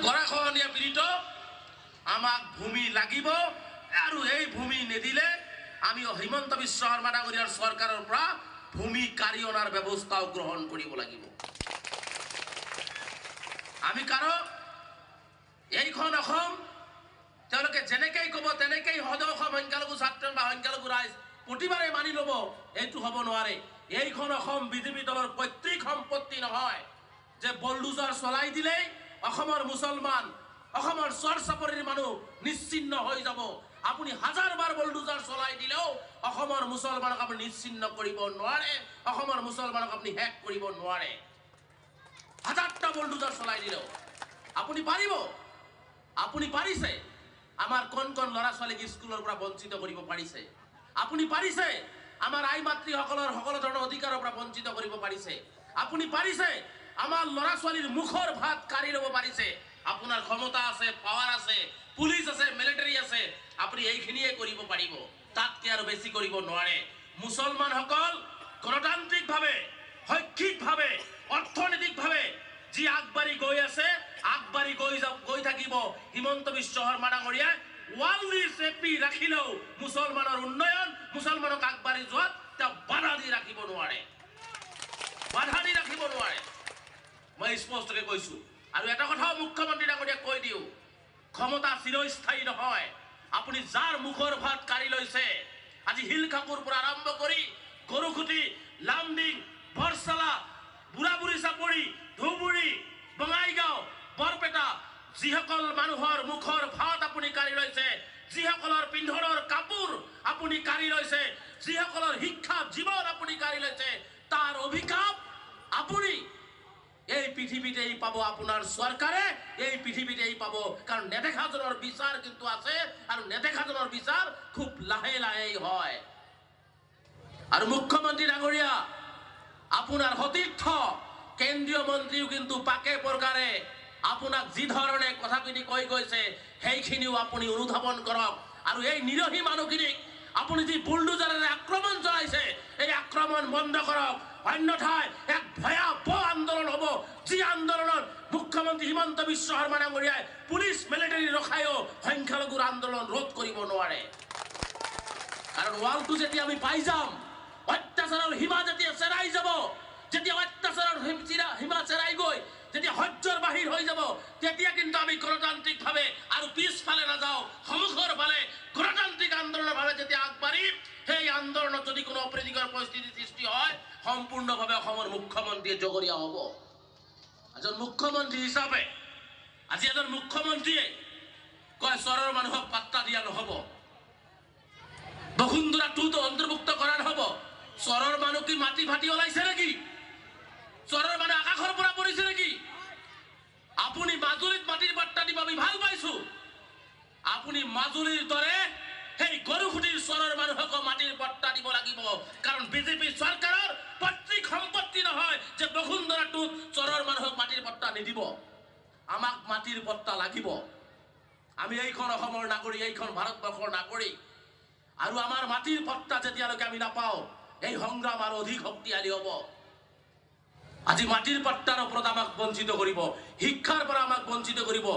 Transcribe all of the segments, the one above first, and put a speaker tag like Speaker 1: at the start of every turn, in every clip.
Speaker 1: গৰাখহনীয়া পীড়িত আমাক ভূমি লাগিব আৰু এই ভূমি নিদিলে আমি হিমন্ত বিশ্ব শৰ্মা ডাঙৰীয়াৰ চৰকাৰৰ পৰা ভূমি কাঢ়ি অনাৰ ব্যৱস্থাও গ্ৰহণ কৰিব লাগিব। আমি কাৰণ এইখন অসম তেওঁলোকে যেনেকৈ ক'ব তেনেকৈ সদৌ অসম সংখ্যালঘু ছাত্ৰ বা সংখ্যালঘু ৰাইজ প্ৰতিবাৰে মানি ল'ব, এইটো হ'ব নোৱাৰে। এইখন অসম বিজেপি দলৰ পৈতৃক সম্পত্তি নহয় যে বলডুজাৰ চলাই দিলেই অসমৰ মুছলমান অসমৰ চৰ চাপৰিৰ মানুহ নিশ্চিন্ন হৈ যাব। আপুনি হাজাৰবাৰ বলডুজাৰ চলাই দিলেও অসমৰ মুছলমানক আপুনি নিশ্চিন্ন কৰিব নোৱাৰে, অসমৰ মুছলমানক আপুনি শেষ কৰিব নোৱাৰে। হাজাৰটা বলডুজাৰ চলাই দিলেও আপুনি পাৰিব, আপুনি পাৰিছে। আমাৰ কণ কণ ল'ৰা ছোৱালীক স্কুলৰ পৰা বঞ্চিত কৰিব পাৰিছে, আপুনি পাৰিছে। আমাৰ আই মাতৃসকলৰ সকলো ধৰণৰ অধিকাৰৰ পৰা বঞ্চিত কৰিব পাৰিছে, আপুনি পাৰিছে। আমাৰ ল'ৰা ছোৱালীৰ মুখৰ ভাত কাঢ়ি ল'ব পাৰিছে। আপোনাৰ ক্ষমতা আছে, পাৱাৰ আছে, পুলিচ আছে, মিলিটাৰী আছে, আপুনি এইখিনিয়ে কৰিব পাৰিব, তাতকৈ আৰু বেছি কৰিব নোৱাৰে। মুছলমানসকল গণতান্ত্ৰিকভাৱে, শৈক্ষিকভাৱে, অৰ্থনৈতিকভাৱে যি আগবাঢ়ি গৈ আছে, আগবাঢ়ি গৈ থাকিব। হিমন্ত বিশ্ব শৰ্মা ডাঙৰীয়াই ৱালনি চেপি ৰাখিলেও মুছলমানৰ উন্নয়ন, মুছলমানক আগবাঢ়ি যোৱাত তেওঁ বাধা দি ৰাখিব নোৱাৰে, বাধা দি ৰাখিব নোৱাৰে। মই স্পষ্টকৈ কৈছো। আৰু এটা কথাও মুখ্যমন্ত্ৰী ডাঙৰীয়াক কৈ দিওঁ, ক্ষমতা চিৰস্থায়ী নহয়। আপুনি যাৰ মুখৰ ভাত কাঢ়ি লৈছে, আজি শিলখাকুৰ পৰা আৰম্ভ কৰি গৰুখুটি, লামডিং, বৰচালা, বুঢ়াবুঢ়ী চাপৰি, ধুবুৰী, বঙাইগাঁও, বৰপেটা, যিসকল মানুহৰ মুখৰ ভাত আপুনি কাঢ়ি লৈছে, যিসকলৰ পিন্ধনৰ কাপোৰ আপুনি কাঢ়ি লৈছে, যিসকলৰ শিক্ষা জীৱন আপুনি কাঢ়ি লৈছে, তাৰ অভিশাপ আপুনি এই পৃথিৱীতেই পাব। আপোনাৰ চৰকাৰে এই পৃথিৱীতেই পাব, কাৰণ নেদেখাজনৰ বিচাৰ কিন্তু আছে, আৰু নেদেখাজনৰ বিচাৰ খুব লাহে লাহেই হয়। আৰু মুখ্যমন্ত্ৰী ডাঙৰীয়া, আপোনাৰ সতীৰ্থ কেন্দ্ৰীয় মন্ত্ৰীও কিন্তু পাকে প্ৰকাৰে আপোনাক যি ধৰণে কথাখিনি কৈ গৈছে সেইখিনিও আপুনি অনুধাৱন কৰক। আৰু এই নিৰহী মানুহখিনিক আপুনি যি বুলডুজাৰেৰে আক্ৰমণ চলাইছে, এই আক্ৰমণ বন্ধ কৰক, অন্যথায় এক ভয়াৱহ আন্দোলন হ'ব, যি আন্দোলনত মুখ্যমন্ত্ৰী হিমন্ত বিশ্ব শৰ্মা ডাঙৰীয়াই পুলিচ মিলিটাৰী ৰখায়ো সংখ্যালঘুৰ আন্দোলন ৰোধ কৰিব নোৱাৰে। কাৰণ ৱালটো যেতিয়া আমি পাই যাম, অত্যাচাৰৰ সীমা যেতিয়া চেৰাই যাব, যেতিয়া অত্যাচাৰৰ সীমা চেৰাই গৈ যেতিয়া সহ্যৰ বাহিৰ হৈ যাব, তেতিয়া কিন্তু আমি গণতান্ত্ৰিকভাৱে আৰু পিছফালে নাযাওঁ, সন্মুখৰ ফালে গণতান্ত্ৰিক আন্দোলনৰ ভাৱে যেতিয়া আগবাঢ়িম, সেই আন্দোলনত যদি কোনো অপ্ৰীতিকৰ পৰিস্থিতিৰ সৃষ্টি হয়, সম্পূৰ্ণভাৱে অসমৰ মুখ্যমন্ত্ৰীয়ে জগৰীয়া হ'ব। এজন মুখ্যমন্ত্ৰী হিচাপে আজি এজন মুখ্যমন্ত্ৰীয়ে কয় চৰৰ মানুহক পাত্তা দিয়া নহ'ব, বসুন্ধৰা 2টো অন্তৰ্ভুক্ত কৰা নহ'ব। চৰৰ মানুহ কি মাটি ফাটি ওলাইছে নেকি? চৰৰ মানুহ আকাশৰ পৰা পৰিছে নেকি? আপুনি মাজুলীত মাটিৰ পাত্তা দিব আমি ভাল পাইছো, আপুনি মাজুলীৰ দৰে সেই গৰুখুটিৰ চৰৰ মানুহকো মাটিৰ পাত্তা দিব লাগিব। কাৰণ বিজেপি চৰকাৰৰ পৈতৃক সম্পত্তি নহয় যে বসুন্ধৰা 2ত চৰৰ মানুহক মাটিৰ পাত্তা নিদিব। আমাক মাটিৰ পাত্তা লাগিব। আমি এইখন অসমৰ নাগৰিক, এইখন ভাৰতবৰ্ষৰ নাগৰিক, আৰু আমাৰ মাটিৰ পাত্তা যেতিয়ালৈকে আমি নাপাওঁ, এই সংগ্ৰাম আৰু অধিক শক্তিশালী হ'ব। আজি মাটিৰ পাত্তাৰ ওপৰত আমাক বঞ্চিত কৰিব, শিক্ষাৰ পৰা আমাক বঞ্চিত কৰিব।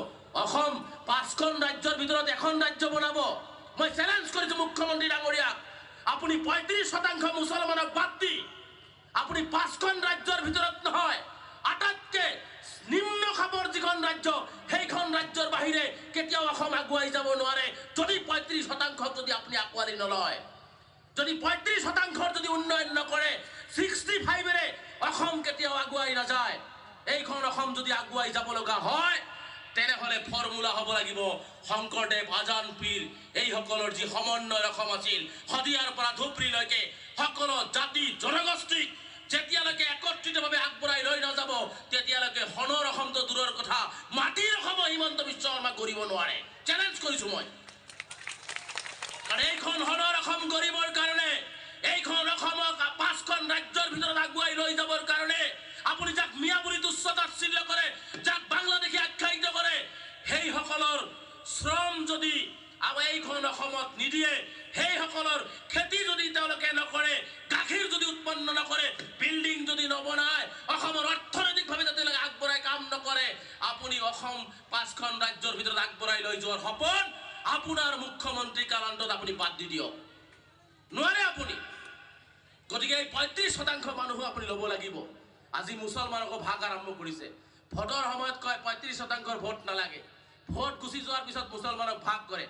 Speaker 1: অসম 5খন ৰাজ্যৰ ভিতৰত এখন ৰাজ্য বনাব। মই চেলেঞ্জ কৰিছো মুখ্যমন্ত্ৰী ডাঙৰীয়াক, আপুনি 35% মুছলমানক বাদ দি আপুনি 5খন ৰাজ্যৰ ভিতৰত নহয়, আটাইতকৈ নিম্ন খাপৰ যিখন ৰাজ্য, সেইখন ৰাজ্যৰ বাহিৰে কেতিয়াও অসম আগুৱাই যাব নোৱাৰে। যদি 35% যদি আপুনি আঁকোৱালি নলয়, যদি 35% যদি উন্নয়ন নকৰে, 65ৰে অসম কেতিয়াও আগুৱাই নাযায়। এইখন অসম যদি আগুৱাই যাব লগা হয়, তেনেহ'লে ফৰ্মুলা হ'ব লাগিব শংকৰদেৱ, আজান পীৰ, এইসকলৰ যি সমন্বয় অসম আছিল, শদিয়াৰ পৰা ধুবুৰীলৈকে সকলো জাতি জনগোষ্ঠীক যেতিয়ালৈকে একত্ৰিতভাৱে আগবঢ়াই লৈ নাযাব, তেতিয়ালৈকে সোণৰ অসমটো দূৰৰ কথা, মাটিৰ অসম হিমন্ত বিশ্ব শৰ্মাক গঢ়িব নোৱাৰে। চেলেঞ্জ কৰিছো মই। কাৰণ এইখন সোণৰ অসম গঢ়িবৰ কাৰণে, এইখন অসমক 5খন ৰাজ্যৰ ভিতৰত আগুৱাই লৈ যাবৰ কাৰণে আপুনি যাক মিয়াবুৰীত উচ্চতাচ্ছিল্য কৰে, যাক বাংলাদেশী আখ্যায়িত কৰে, সেইসকলৰ শ্ৰম যদি এইখন অসমত নিদিয়ে, সেইসকলৰ খেতি যদি তেওঁলোকে নকৰে, গাখীৰ যদি উৎপন্ন নকৰে, বিল্ডিং যদি নবনায়, অসমৰ অৰ্থনৈতিকভাৱে যদি আগবঢ়াই কাম নকৰে, আপুনি অসম 5খন ৰাজ্যৰ ভিতৰত আগবঢ়াই লৈ যোৱাৰ সপোন আপোনাৰ মুখ্যমন্ত্ৰী কালান্তত আপুনি বাদ দি দিয়ক নোৱাৰে আপুনি গতিকে এই 35% মানুহো আপুনি ল'ব লাগিব আজি মুছলমানক ভাগ আৰম্ভ কৰিছে ভোটৰ সময়ত কয় 35%ৰ ভোট নালাগে ভোট গুচি যোৱাৰ পিছত মুছলমানক ভাগ কৰে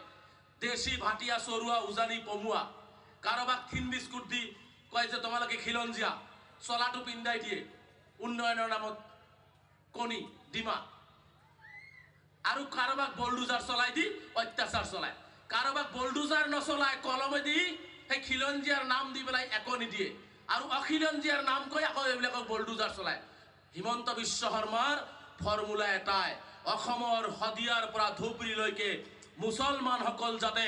Speaker 1: দেশী ভাটিয়া চৰুৱা উজানি পমুৱা কাৰোবাক থিন বিস্কুট দি কয় যে তোমালোকে খিলঞ্জীয়া চলাটো পিন্ধাই দিয়ে উন্নয়নৰ নামত কণী ডিমা আৰু কাৰোবাক বলডুজাৰ চলাই দি অত্যাচাৰ চলায় কাৰোবাক বলডুজাৰ নচলায় কলমে দি সেই খিলঞ্জীয়াৰ নাম দি পেলাই একো নিদিয়ে আৰু অখিলঞ্জীয়াৰ নাম কৈ আকৌ এইবিলাকক বলডুজাৰ চলায় হিমন্ত বিশ্ব শৰ্মাৰ ফৰ্মুলা এটাই অসমৰ হদিয়াৰ পৰা ধুবুৰীলৈকে মুছলমানসকল যাতে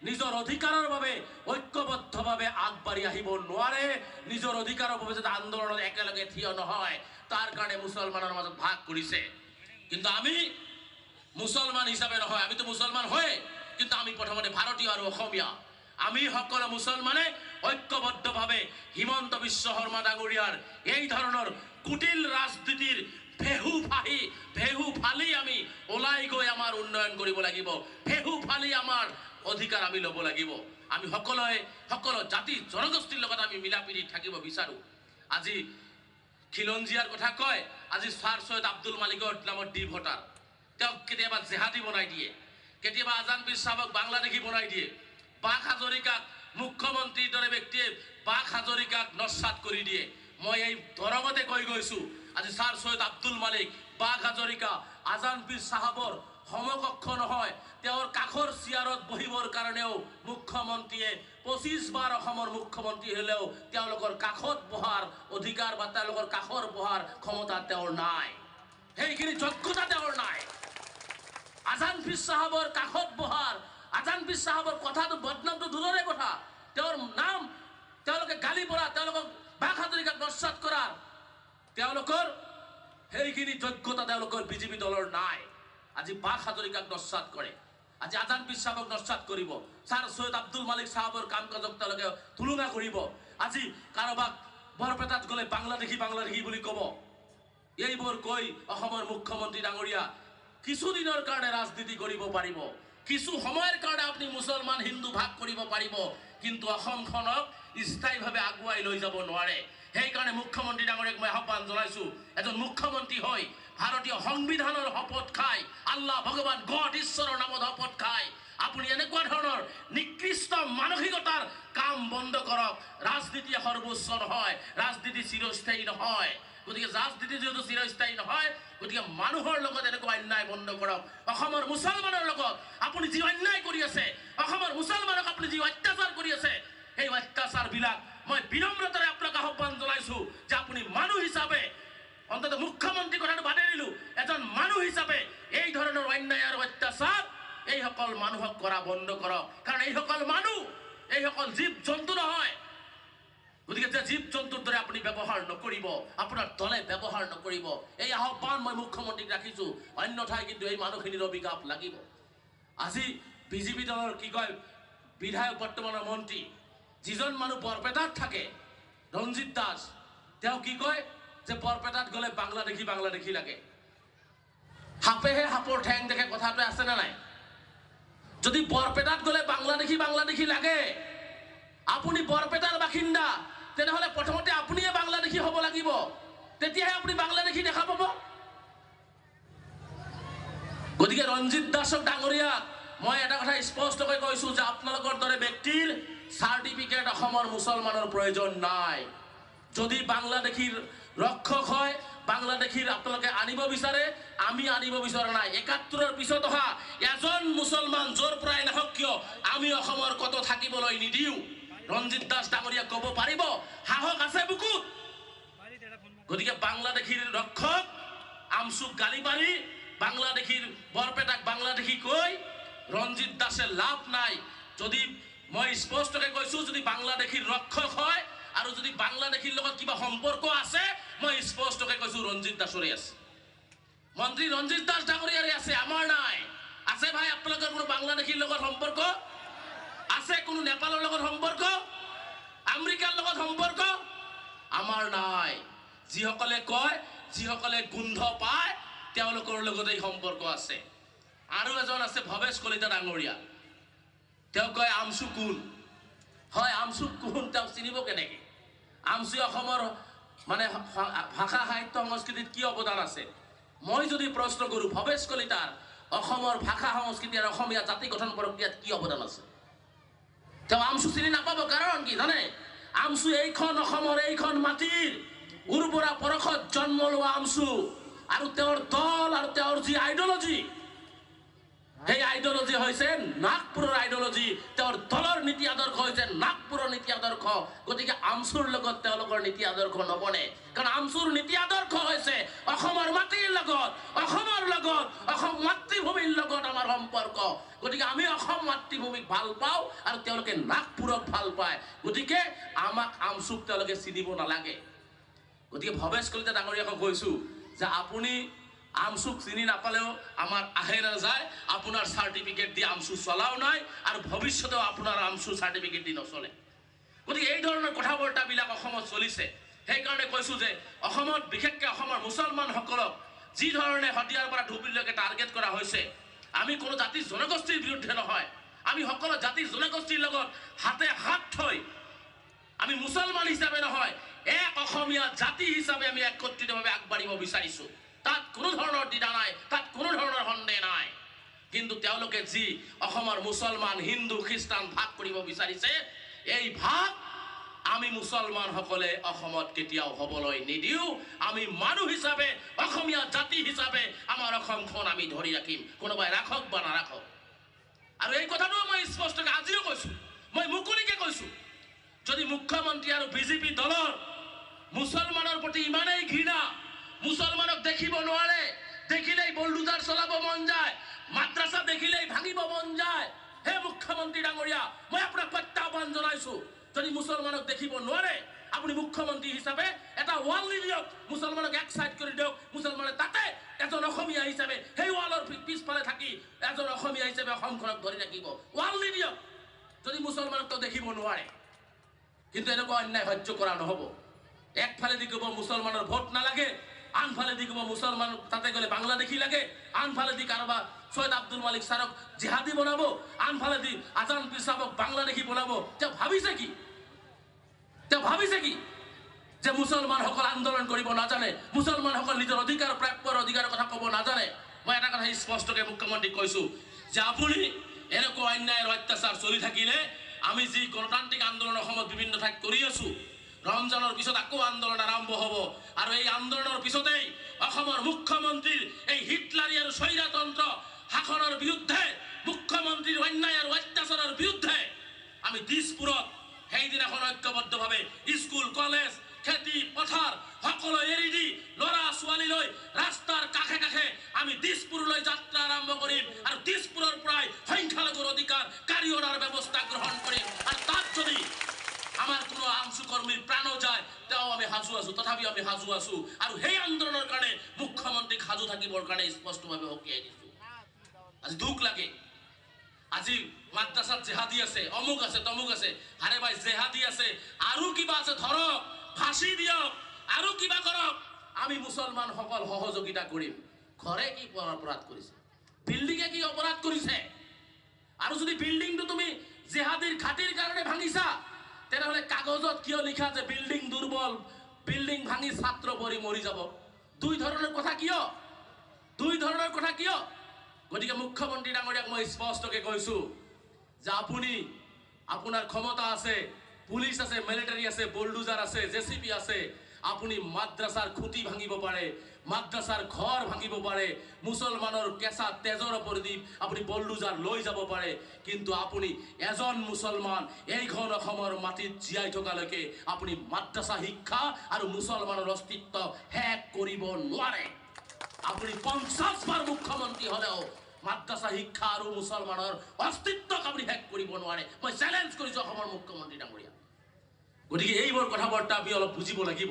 Speaker 1: নিজৰ অধিকাৰৰ বাবে ঐক্যবদ্ধভাৱে আগবাঢ়ি আহিব নোৱাৰে নিজৰ অধিকাৰৰ বাবে যাতে আন্দোলনত একেলগে থিয় নহয় তাৰ কাৰণে মুছলমানৰ মাজত ভাগ কৰিছে কিন্তু আমি মুছলমান হিচাপে নহয় আমিতো মুছলমান হয় কিন্তু আমি প্ৰথমতে ভাৰতীয় আৰু অসমীয়া আমি সকলো মুছলমানে ঐক্যবদ্ধভাৱে হিমন্ত বিশ্ব শৰ্মা ডাঙৰীয়াৰ এই ধৰণৰ কুটিল ৰাজনীতিৰ ভেহু ফালি আমি ওলাই গৈ আমাৰ উন্নয়ন কৰিব লাগিব ভেহু ফালি আমাৰ অধিকাৰ আমি ল'ব লাগিব আমি সকলো জাতি জনগোষ্ঠীৰ লগত আমি মিলাপ্ৰীতি থাকিব বিচাৰো আজি খিলঞ্জীয়াৰ কথা কয় আজি ছাৰ সৈয়দ আব্দুল মালিকৰ নামত ডি ভোটাৰ তেওঁক কেতিয়াবা জেহাদী বনাই দিয়ে কেতিয়াবা আজান পীৰ সাহেবক বাংলাদেশী বনাই দিয়ে বাক হাজৰিকাক মুখ্যমন্ত্ৰীৰ দৰে ব্যক্তিয়ে বাক হাজৰিকাক নস্বাত কৰি দিয়ে মই এই ধৰঙতে কৈ গৈছো আজি ছাৰ সৈয়দ আব্দুল মালিক বাক হাজৰিকা আজান পীৰ সাহেবৰ সমকক্ষ নহয় তেওঁৰ কাখৰ চিয়াৰত বহিবৰ কাৰণেও মুখ্যমন্ত্ৰীয়ে 25 বাৰ অসমৰ মুখ্যমন্ত্ৰী হলেও তেওঁলোকৰ কাখত বহাৰ অধিকাৰ বা তেওঁলোকৰ কাখৰ বহাৰ ক্ষমতা তেওঁৰ নাই সেইখিনি যোগ্যতা তেওঁৰ নাই আজান পীৰ সাহেবৰ কাখত বহাৰ আজান পীৰ সাহেবৰ কথাটো বদনামটো দূৰৰে কথা তেওঁৰ নাম তেওঁলোকে গালি পৰা তেওঁলোকক বাক হাজৰিকাক নস্বাত কৰাৰ তেওঁলোকৰ সেইখিনি যোগ্যতা তেওঁলোকৰ বিজেপি দলৰ নাই আজি বাক হাজৰিকাক নস্বাত কৰে আজি আজান পীৰ সাহেবক নস্বাত কৰিব ছাৰ সৈয়দ আব্দুল মালিক সাহেবৰ কাম কাজক তেওঁলোকে তুলনা কৰিব আজি কাৰোবাক বৰপেটাত গ'লে বাংলাদেশী বুলি ক'ব এইবোৰ কৈ অসমৰ মুখ্যমন্ত্ৰী ডাঙৰীয়া কিছুদিনৰ কাৰণে ৰাজনীতি কৰিব পাৰিব কিছু সময়ৰ কাৰণে আপুনি মুছলমান হিন্দু ভাগ কৰিব পাৰিব কিন্তু অসমখনক স্থায়ীভাৱে আগুৱাই লৈ যাব নোৱাৰে সেইকাৰণে মুখ্যমন্ত্ৰী ডাঙৰীয়াক মই আহ্বান জনাইছো এজন মুখ্যমন্ত্ৰী হৈ ভাৰতীয় সংবিধানৰ শপত খাই আল্লাহ ভগৱান গড ঈশ্বৰৰ নামত শপত খাই আপুনি এনেকুৱা ধৰণৰ নিকৃষ্ট মানসিকতাৰ কাম বন্ধ কৰক ৰাজনীতি সৰ্বোচ্চ নহয় ৰাজনীতি চিৰস্থায়ী নহয় গতিকে ৰাজনীতি যেহেতু চিৰস্থায়ী নহয় গতিকে মানুহৰ লগত এনেকুৱা অন্যায় বন্ধ কৰক অসমৰ মুছলমানৰ লগত আপুনি যি অন্যায় কৰি আছে অসমৰ মুছলমানক আপুনি যি অত্যাচাৰ কৰি আছে সেই অত্যাচাৰবিলাক মই বিনম্ৰতাৰে আপোনাক আহ্বান জনাইছো যে আপুনি মানুহ হিচাপে অন্তত মুখ্যমন্ত্ৰী কথাটো বাদে দিলো এজন মানুহ হিচাপে এই ধৰণৰ অন্যায় আৰু অত্যাচাৰ এই সকল মানুহক কৰা বন্ধ কৰক কাৰণ এই সকল মানুহ এই সকল জীৱ জন্তু নহয় গতিকে যে জীৱ জন্তুৰ দৰে আপুনি ব্যৱহাৰ নকৰিব আপোনাৰ দলে ব্যৱহাৰ নকৰিব এই আহ্বান মই মুখ্যমন্ত্ৰীক ৰাখিছো অন্যথাই কিন্তু এই মানুহখিনিৰ অভিশাপ লাগিব আজি বিজেপি দলৰ কি কয় বিধায়ক বৰ্তমানৰ মন্ত্ৰী যিজন মানুহ বৰপেটাত থাকে ৰঞ্জিত দাস তেওঁ কি কয় যে বৰপেটাত গ'লে বাংলাদেশী লাগে হাপেহে হাপৰ ঠেং দেখে কথাটো আছে না নাই যদি বৰপেটাত গ'লে বাংলাদেশী লাগে আপুনি বৰপেটাৰ বাসিন্দা তেনেহলে প্ৰথমতে আপুনিয়ে বাংলাদেশী হ'ব লাগিব তেতিয়াহে আপুনি বাংলাদেশী দেখা পাব গতিকে ৰঞ্জিত দাসক ডাঙৰীয়াক মই এটা কথা স্পষ্টকৈ কৈছো যে আপোনালোকৰ দৰে ব্যক্তিৰ সাৰ্টিফিকেট অসমৰ মুছলমানৰ প্ৰয়োজন নাই যদি বাংলাদেশীৰ ৰক্ষক হয় বাংলাদেশীৰ আপোনালোকে আনিব বিচাৰে আমি আনিব বিচৰা নাই ৭১ৰ পিছত অহা এজন মুছলমান য'ৰ পৰাই নাহক কিয় আমি অসমৰ কত থাকিবলৈ নিদিওঁ ৰঞ্জিত দাস ডাঙৰীয়া ক'ব পাৰিব সাহস আছে বুকুত গতিকে বাংলাদেশীৰ ৰক্ষক আমসুক গালি পাৰি বাংলাদেশীৰ বৰপেটাক বাংলাদেশী কৈ ৰঞ্জিত দাসে লাভ নাই যদি মই স্পষ্টকৈ কৈছো যদি বাংলাদেশীৰ ৰক্ষক হয় আৰু যদি বাংলাদেশীৰ লগত কিবা সম্পৰ্ক আছে মই স্পষ্টকৈ কৈছো ৰঞ্জিত দাসৰে আছে মন্ত্ৰী ৰঞ্জিত দাস ডাঙৰীয়াৰে আছে আমাৰ নাই আছে ভাই আপোনালোকৰ কোনো বাংলাদেশীৰ লগত সম্পৰ্ক আছে কোনো নেপালৰ লগত সম্পৰ্ক আমেৰিকাৰ লগত সম্পৰ্ক আমাৰ নাই যিসকলে কয় যিসকলে গোন্ধ পায় তেওঁলোকৰ লগত এই সম্পৰ্ক আছে আৰু এজন আছে ভৱেশ কলিতা ডাঙৰীয়া তেওঁ কয় আমচু কোন হয় আমচু কোন তেওঁ চিনিব কেনেকৈ আমচু অসমৰ মানে ভাষা সাহিত্য সংস্কৃতিত কি অৱদান আছে মই যদি প্ৰশ্ন কৰোঁ ভৱেশ কলিতাৰ অসমৰ ভাষা সংস্কৃতি আৰু অসমীয়া জাতি গঠন প্ৰক্ৰিয়াত কি অৱদান আছে তেওঁ আমচু চিনি নাপাব কাৰণ কি জানে আমচু এইখন অসমৰ এইখন মাটিৰ উৰ্বৰা পৰশত জন্ম লোৱা আমচু আৰু তেওঁৰ দল আৰু তেওঁৰ যি আইডিঅলজি সেই আইডিঅলজি হৈছে নাগপুৰৰ আইডিঅলজি তেওঁৰ দলৰ নীতি আদৰ্শ হৈছে নাগপুৰৰ নীতি আদৰ্শ গতিকে আমচুৰ লগত তেওঁলোকৰ নীতি আদৰ্শ নবনে কাৰণ আমচুৰ নীতি আদৰ্শ হৈছে অসমৰ মাটিৰ লগত অসম মাতৃভূমিৰ লগত আমাৰ সম্পৰ্ক গতিকে আমি অসম মাতৃভূমিক ভাল পাওঁ আৰু তেওঁলোকে নাগপুৰক ভাল পায় গতিকে আমাক আমচুক তেওঁলোকে চিনিব নালাগে গতিকে ভৱেশ কলিতা ডাঙৰীয়াক কৈছোঁ যে আপুনি আমচুক চিনি নাপালেও আমাৰ আহে নাযায় আপোনাৰ চাৰ্টিফিকেট দি আমচু চলাও নাই আৰু ভৱিষ্যতেও আপোনাৰ আমচু চাৰ্টিফিকেট দি নচলে গতিকে এই ধৰণৰ কথা বাৰ্তাবিলাক অসমত চলিছে সেইকাৰণে কৈছোঁ যে অসমত বিশেষকৈ অসমৰ মুছলমানসকলক যি ধৰণে শদিয়াৰ পৰা ধুবুৰীলৈকে টাৰ্গেট কৰা হৈছে আমি কোনো জাতি জনগোষ্ঠীৰ বিৰুদ্ধে নহয় আমি সকলো জাতি জনগোষ্ঠীৰ লগত হাতে হাত থৈ আমি মুছলমান হিচাপে নহয় এক অসমীয়া জাতি হিচাপে আমি একত্ৰিতভাৱে আগবাঢ়িব বিচাৰিছোঁ তাত কোনো ধৰণৰ দ্বিধা নাই তাত কোনো ধৰণৰ সন্দেহ নাই কিন্তু তেওঁলোকে যি অসমৰ মুছলমান হিন্দু খ্ৰীষ্টান ভাগ কৰিব বিচাৰিছে এই ভাগ আমি মুছলমানসকলে অসমত কেতিয়াও হ'বলৈ নিদিওঁ আমি মানুহ হিচাপে অসমীয়া জাতি হিচাপে আমাৰ অসমখন আমি ধৰি ৰাখিম কোনোবাই ৰাখক বা নাৰাখক আৰু এই কথাটো মই স্পষ্টকৈ আজিও কৈছোঁ মই মুকলিকৈ কৈছোঁ যদি মুখ্যমন্ত্ৰী আৰু বিজেপি দলৰ মুছলমানৰ প্ৰতি ইমানেই ঘৃণা মুছলমানক দেখিব নোৱাৰে দেখিলেই বুলডোজাৰ চলাব মন যায় মাদ্ৰাছা দেখিলেই ভাঙিব মন যায় হে মুখ্যমন্ত্ৰী ডাঙৰীয়া মই আপোনাক প্ৰত্যাহ্বান জনাইছোঁ যদি মুছলমানক দেখিব নোৱাৰে আপুনি মুখ্যমন্ত্ৰী হিচাপে এটা ৱাল দি দিয়ক মুছলমানক এক চাইড কৰি দিয়ক মুছলমানে তাতে এজন অসমীয়া হিচাপে সেই ৱালৰ পিছফালে থাকি এজন অসমীয়া হিচাপে অসমখনক ধৰি ৰাখিব ৱাল দি দিয়ক যদি মুছলমানক তো দেখিব নোৱাৰে কিন্তু এনেকুৱা অন্যায় সহ্য কৰা নহ'ব একফালেদি ক'ব মুছলমানৰ ভোট নালাগে আনফালেদি ক'ব মুছলমান তাতে গ'লে বাংলাদেশী লাগে আনফালেদি কাৰোবাৰ সৈয়দ আব্দুল মালিক ছাৰক জিহাদী বনাব আনফালেদি আজান পীৰ চাহাবক বাংলাদেশী বনাব তেওঁ ভাবিছে কি যে মুছলমানসকল আন্দোলন কৰিব নাজানে মুছলমানসকল নিজৰ অধিকাৰ প্ৰাপ্যৰ অধিকাৰৰ কথা ক'ব নাজানে মই এটা কথা স্পষ্টকৈ মুখ্যমন্ত্ৰীক কৈছোঁ যে আপুনি এনেকুৱা অন্যায়ৰ অত্যাচাৰ চলি থাকিলে আমি যি গণতান্ত্ৰিক আন্দোলন অসমত বিভিন্ন ঠাইত কৰি আছোঁ ৰমজানৰ পিছত আকৌ আন্দোলন আৰম্ভ হ'ব আৰু এই আন্দোলনৰ পিছতেই অসমৰ মুখ্যমন্ত্ৰীৰ এই হিটলাৰী আৰু স্বৈৰতন্ত্ৰ শাসনৰ বিৰুদ্ধে মুখ্যমন্ত্ৰীৰ অন্যায় আৰু অত্যাচাৰৰ বিৰুদ্ধে আমি দিছপুৰত সেইদিনাখন ঐক্যবদ্ধভাৱে স্কুল কলেজ খেতি পথাৰ সকলো এৰি দি ল'ৰা ছোৱালীলৈ ৰাস্তাৰ কাষে কাষে আমি দিছপুৰলৈ যাত্ৰা আৰম্ভ কৰিম আৰু দিছপুৰৰ পৰাই সংখ্যালঘুৰ অধিকাৰ কাঢ়ি অনাৰ ব্যৱস্থা গ্ৰহণ কৰিম আৰু তাত যদি আমাৰ কোনো আমচু কৰ্মীৰ প্ৰাণো যায় তেওঁ আমি সাজু আছোঁ তথাপিও আমি সাজু আছোঁ আৰু সেই আন্দোলনৰ কাৰণে মুখ্যমন্ত্ৰীক সাজু থাকিবৰ কাৰণে স্পষ্টভাৱে সকীয়াই দিছোঁ আজি দুখ লাগে আজি মাদ্ৰাছাত জেহাদী আছে অমুক আছে তমুক আছে আৰে ভাই জেহাদী আছে আৰু কিবা আছে ধৰক ফাঁচি দিয়ক আৰু কিবা কৰক আমি মুছলমানসকল সহযোগিতা কৰিম ঘৰে কি অপৰাধ কৰিছে বিল্ডিঙে কি অপৰাধ কৰিছে আৰু যদি বিল্ডিংটো তুমি জেহাদীৰ ঘাটিৰ কাৰণে ভাঙিছা তেনেহ'লে কাগজত কিয় লিখা যে বিল্ডিং দুৰ্বল বিল্ডিং ভাঙি ছাত্ৰ পৰি মৰি যাব দুই ধৰণৰ কথা কিয় গতিকে মুখ্যমন্ত্ৰী ডাঙৰীয়াক মই স্পষ্টকৈ কৈছোঁ যে আপুনি আপোনাৰ ক্ষমতা আছে পুলিচ আছে মিলিটাৰী আছে বুলডোজাৰ আছে জেচিপি আছে আপুনি মাদ্ৰাছাৰ খুঁটি ভাঙিব পাৰে মাদ্ৰাছাৰ ঘৰ ভাঙিব পাৰে মুছলমানৰ কেঁচা তেজৰ ওপৰেদি আপুনি বুলডোজাৰ লৈ যাব পাৰে কিন্তু আপুনি এজন মুছলমান এইখন অসমৰ মাটিত জীয়াই থকালৈকে আপুনি মাদ্ৰাছা শিক্ষা আৰু মুছলমানৰ অস্তিত্ব শেষ কৰিব নোৱাৰে আপুনি 50 বাৰ মুখ্যমন্ত্ৰী হ'লেও মাদ্ৰাছা শিক্ষা আৰু মুছলমানৰ অস্তিত্বক আপুনি শেষ কৰিব নোৱাৰে মই চ্যালেঞ্জ কৰিছোঁ অসমৰ মুখ্যমন্ত্ৰী ডাঙৰীয়া গতিকে এইবোৰ কথা বাৰ্তা আমি অলপ বুজিব লাগিব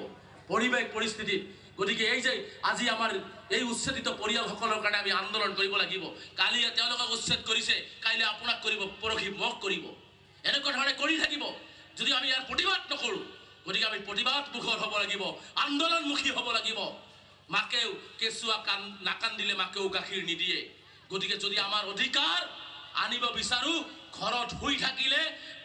Speaker 1: পৰিৱেশ পৰিস্থিতিত গতিকে এই যে আজি আমাৰ এই উচ্ছেদিত পৰিয়ালসকলৰ কাৰণে আমি আন্দোলন কৰিব লাগিব কালি তেওঁলোকক উচ্ছেদ কৰিছে কাইলৈ আপোনাক কৰিব পৰহি মোক কৰিব এনেকুৱা ধৰণে কৰি থাকিব যদি আমি ইয়াৰ প্ৰতিবাদ নকৰোঁ গতিকে আমি প্ৰতিবাদমুখৰ হ'ব লাগিব আন্দোলনমুখী হ'ব লাগিব মাকেও কেঁচুৱা নাকান্দিলে মাকেও গাখীৰ নিদিয়ে। গতিকে যদি আমাৰ অধিকাৰ আনিব বিচাৰো, ঘৰত শুই থাকিলে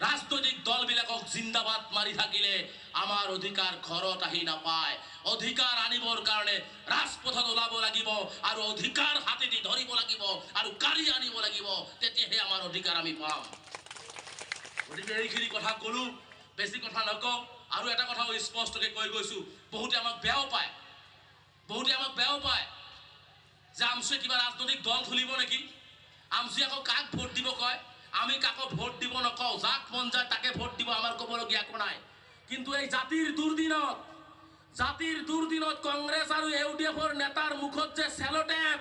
Speaker 1: ৰাজনৈতিক দলবিলাকক জিন্দাবাদ মাৰি থাকিলে আমাৰ অধিকাৰ ঘৰত আহি নাপায়। অধিকাৰ আনিবৰ কাৰণে ৰাজপথত ওলাব লাগিব আৰু অধিকাৰ হাতেদি ধৰিব লাগিব আৰু কাঢ়ি আনিব লাগিব, তেতিয়াহে আমাৰ অধিকাৰ আমি পাম। গতিকে এইখিনি কথা ক'লো, বেছি কথা নকওঁ। আৰু এটা কথা স্পষ্টকৈ কৈ গৈছোঁ, বহুতে আমাক বেয়াও পায়, যে আমচুৱে কিবা ৰাজনৈতিক দল খুলিব নেকি, আমচুৱে আকৌ কাক ভোট দিব কয়। আমি কাকো ভোট দিব নকওঁ, যাক মন যায় তাকে ভোট দিব, আমাৰ ক'বলগীয়া একো নাই। কিন্তু এই জাতিৰ দুৰ্দিনত কংগ্ৰেছ আৰু ইউডিএফৰ নেতাৰ মুখত যে চেলোটেপ,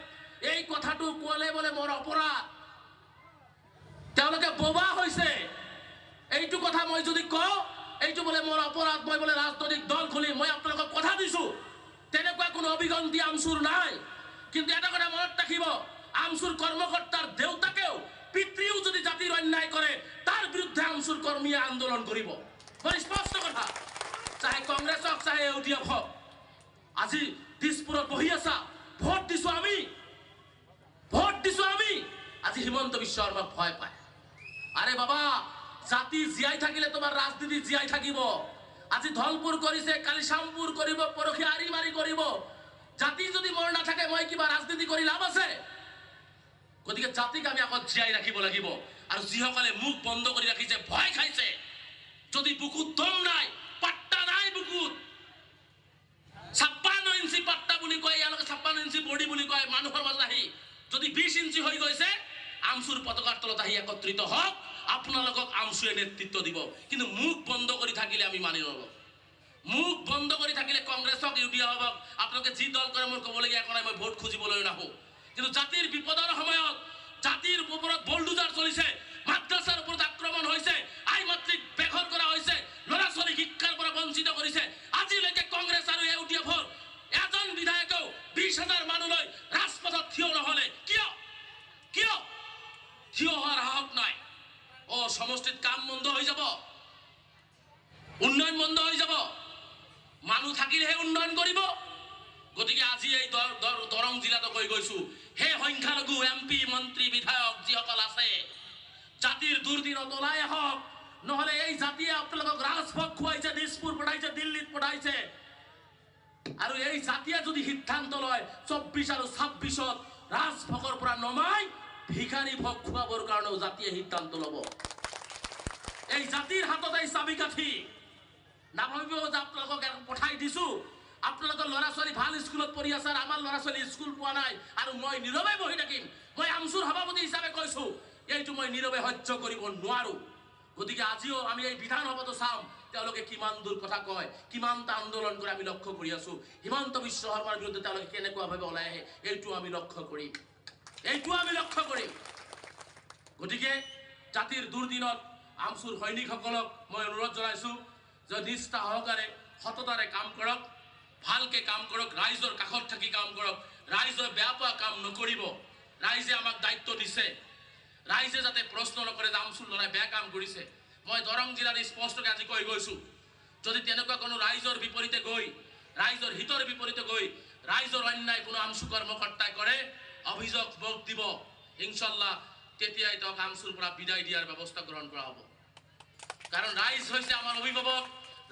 Speaker 1: এই কথাটো ক'লে বোলে মোৰ অপৰাধ, তেওঁলোকে বোবা হৈছে। এইটো কথা মই যদি কওঁ, এইটো বোলে মোৰ অপৰাধ, মই বোলে ৰাজনৈতিক দল খুলিম, মই আপোনালোকক কথা দিছোঁ, তেনেকুৱা কোনো অভিগন্তি আমচুৰ নাই। কিন্তু এটা কথা মনত ৰাখিব, আমচুৰ কৰ্মকৰ্তাৰ দেউতাকেও পিতৃও যদি জাতিৰ অন্যায় কৰে, তাৰ বিৰুদ্ধে আমচুৰ কৰ্মীয়ে আন্দোলন কৰিব। বৰ স্পষ্ট কথা, চাহে কংগ্ৰেছ হওক চাহে ইউডিএফ হওক। আজি দিছপুৰত বহি আছা, ভোট দিছোঁ আমি। আজি হিমন্ত বিশ্ব শৰ্মাক ভয় পায়। আৰে বাবা, জাতি জীয়াই থাকিলে তোমাৰ ৰাজনীতি জীয়াই থাকিব। আজি ধলপুৰ কৰিছে, কালি শ্যামপুৰ কৰিব, পৰহি আৰিমাৰি কৰিব। জাতি যদি মোৰ নাথাকে মই কিবা ৰাজনীতি কৰি লাভ আছে? গতিকে জাতিক আমি আগত জীয়াই ৰাখিব লাগিব। আৰু যিসকলে মুখ বন্ধ কৰি ৰাখিছে, ভয় খাইছে, যদি বুকুত দম নাই, পাট্টা নাই বুকুত, 56 ইঞ্চি পাট্টা বুলি কয়, ইয়ালোকে 56 ইঞ্চি বডি বুলি কয়, মানুহৰ মাজত আহি যদি 20 ইঞ্চি হৈ গৈছে, আমচুৰ পতাকাৰ তলত আহি একত্ৰিত হওক, আপোনালোকক আমচুৱে নেতৃত্ব দিব। কিন্তু মুখ বন্ধ কৰি থাকিলে আমি মানি নলওঁ। মুখ বন্ধ কৰি থাকিলে কংগ্ৰেছ হওক ইউডিএফ হওক, আপোনালোকে যি দল কৰে মোৰ ক'বলগীয়া একো নাই, মই ভোট খুজিবলৈ নাহোঁ। কিন্তু জাতিৰ বিপদৰ সময়ত জাতিৰ ওপৰত বলডুজাৰ চলিছে, মাদ্ৰাছাৰ ওপৰত আক্ৰমণ হৈছে, আই মাতৃক বেঘৰ কৰা হৈছে, ল'ৰা ছোৱালী শিক্ষাৰ পৰা বঞ্চিত কৰিছে। আজিলৈকে কংগ্ৰেছ আৰু ইউডিএফৰ এজন বিধায়কেও 20,000 মানুহলৈ ৰাজপথত থিয় নহ'লে কিয় থিয় হোৱাৰ সাহস নাই? সমষ্টিত কাম বন্ধ হৈ যাব, উন্নয়ন বন্ধ হৈ যাব, মানুহ থাকিলেহে উন্নয়ন কৰিব। গতিকে আজি এই দৰং জিলাতো কৈ গৈছোঁ, হে সংখ্যালঘু MP মন্ত্ৰী বিধায়ক যিসকল আছে, জাতিৰ দুৰ্দিনত ওলাই আহক, নহ'লে এই জাতিয়ে আপোনালোকক ৰাজভোগ খুৱাইছে, দিছপুৰ পঠাইছে, দিল্লীত পঠাইছে। আৰু এই জাতিয়ে যদি সিদ্ধান্ত লয় 24 আৰু 26ত ৰাজভোগৰ পৰা নমাই ভিখাৰী ভোগ খুৱাবৰ কাৰণেও জাতিয়ে সিদ্ধান্ত ল'ব। এই জাতিৰ হাতত এই চাবিকাঠি, নাভাবিব যে আপোনালোকক পঠাই দিছোঁ, আপোনালোকৰ ল'ৰা ছোৱালী ভাল স্কুলত পঢ়ি আছে, আমাৰ ল'ৰা ছোৱালী স্কুল পোৱা নাই, আৰু মই নীৰৱে বহি থাকিম। মই আমচুৰ সভাপতি হিচাপে কৈছোঁ, এইটো মই নীৰৱে সহ্য কৰিব নোৱাৰোঁ। গতিকে আজিও আমি এই বিধানসভাটো চাম, তেওঁলোকে কিমান দূৰ কথা কয়, কিমানটা আন্দোলন কৰে আমি লক্ষ্য কৰি আছোঁ। হিমন্ত বিশ্ব শৰ্মাৰ বিৰুদ্ধে তেওঁলোকে কেনেকুৱাভাৱে ওলাই আহে, এইটো আমি লক্ষ্য কৰিম। গতিকে জাতিৰ দুৰ্দিনত আমচুৰ সৈনিকসকলক মই অনুৰোধ জনাইছোঁ যে নিষ্ঠা সহকাৰে সততাৰে কাম কৰক, ভালকৈ কাম কৰক, ৰাইজৰ কাষত থাকি কাম কৰক, ৰাইজে বেয়া পোৱা কাম নকৰিব। ৰাইজে আমাক দায়িত্ব দিছে, ৰাইজে যাতে প্ৰশ্ন নকৰে যে আমচুৰ ল'ৰাই বেয়া কাম কৰিছে। মই দৰং জিলাৰ স্পষ্টকৈ আজি কৈ গৈছোঁ, যদি তেনেকুৱা কোনো ৰাইজৰ বিপৰীতে গৈ, ৰাইজৰ হিতৰ বিপৰীতে গৈ ৰাইজৰ অন্যায় কোনো আমচু কৰ্মকৰ্তাই কৰে, অভিযোগ মোক দিব, ইনশাল্লাহ তেতিয়াই তেওঁক আমচুৰ পৰা বিদায় দিয়াৰ ব্যৱস্থা গ্ৰহণ কৰা হ'ব। কাৰণ ৰাইজ হৈছে আমাৰ অভিভাৱক,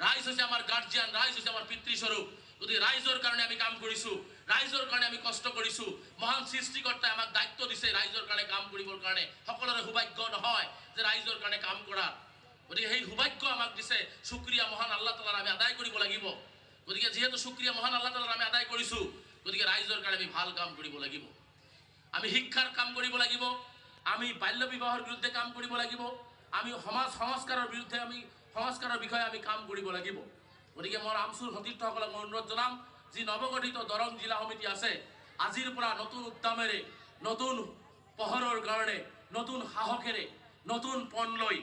Speaker 1: ৰাইজ হৈছে আমাৰ গাৰ্জিয়ান, ৰাইজ হৈছে আমাৰ পিতৃস্বৰূপ। গতিকে ৰাইজৰ কাৰণে আমি কাম কৰিছোঁ, ৰাইজৰ কাৰণে আমি কষ্ট কৰিছোঁ। মহান সৃষ্টিকৰ্তাই আমাক দায়িত্ব দিছে ৰাইজৰ কাৰণে কাম কৰিবৰ কাৰণে। সকলোৰে সৌভাগ্য নহয় যে ৰাইজৰ কাৰণে কাম কৰা, গতিকে সেই সৌভাগ্য আমাক দিছে, শুক্ৰিয়া মহান আল্লাহ তাআলাৰ আমি আদায় কৰিব লাগিব। গতিকে যিহেতু শুক্ৰিয়া মহান আল্লাহ তাআলাৰ আমি আদায় কৰিছোঁ, গতিকে ৰাইজৰ কাৰণে আমি ভাল কাম কৰিব লাগিব। আমি শিক্ষাৰ কাম কৰিব লাগিব, আমি বাল্য বিবাহৰ বিৰুদ্ধে কাম কৰিব লাগিব, আমি সমাজ সংস্কাৰৰ বিৰুদ্ধে সংস্কাৰৰ বিষয়ে আমি কাম কৰিব লাগিব। গতিকে মই আমচুৰ সতীৰ্থসকলক মই অনুৰোধ জনাম, যি নৱগঠিত দৰং জিলা সমিতি আছে, আজিৰ পৰা নতুন উদ্যমেৰে, নতুন পোহৰৰ কাৰণে, নতুন সাহসেৰে, নতুন পণ লৈ